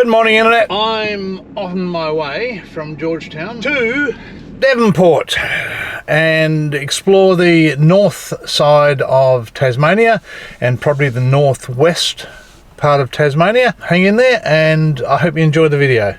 Good morning, Internet. I'm on my way from Georgetown To Devonport and explore the north side of Tasmania and probably the northwest part of Tasmania. Hang in there and I hope you enjoy the video.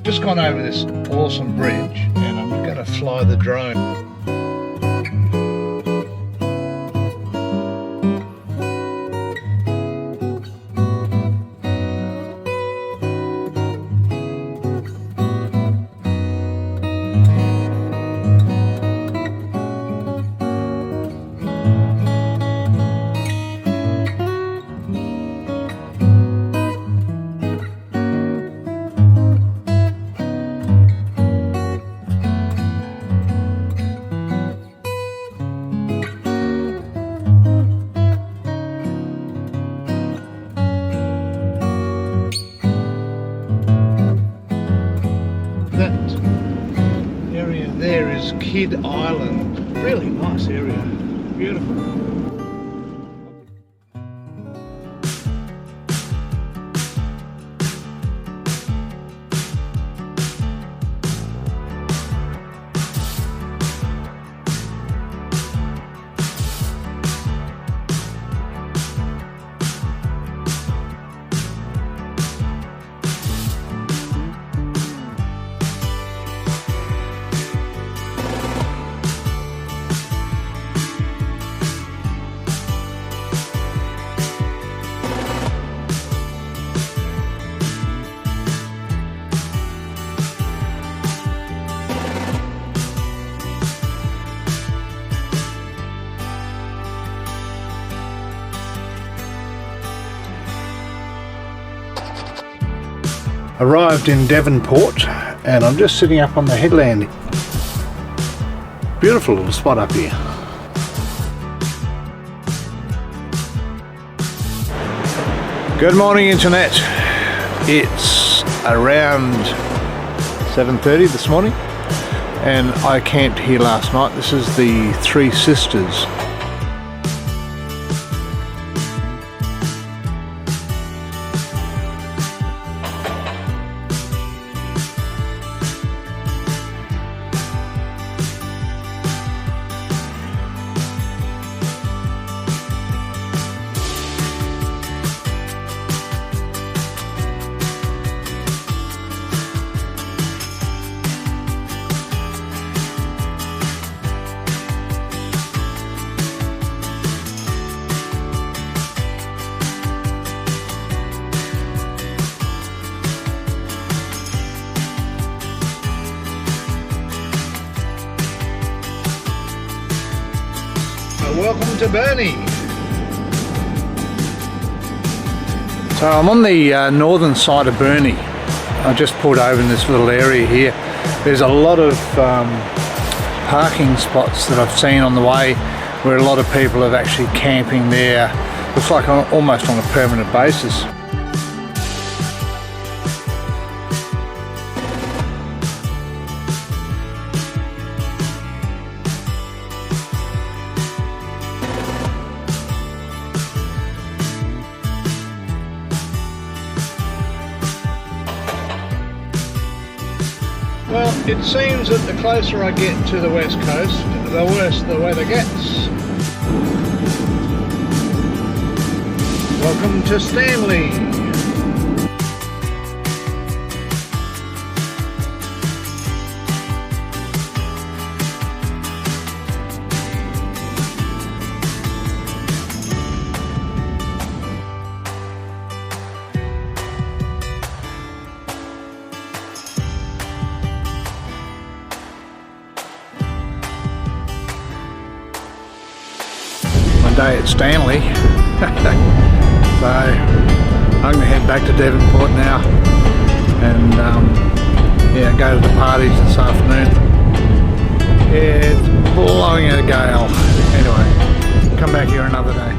Just gone over this awesome bridge and I'm going to fly the drone. There is Kidd Island. Really nice area. Beautiful. Arrived in Devonport and I'm just sitting up on the headland. Beautiful little spot up here. Good morning, Internet. It's around 7:30 this morning and I camped here last night. This is the Three Sisters. Welcome to Burnie. So I'm on the northern side of Burnie. I just pulled over in this little area here. There's a lot of parking spots that I've seen on the way where a lot of people are actually camping there. Looks like almost on a permanent basis. It seems that the closer I get to the west coast, the worse the weather gets. Welcome to Stanley. Day at Stanley. So I'm going to head back to Devonport now and yeah, go to the parties this afternoon. Yeah, it's blowing a gale. Anyway, come back here another day.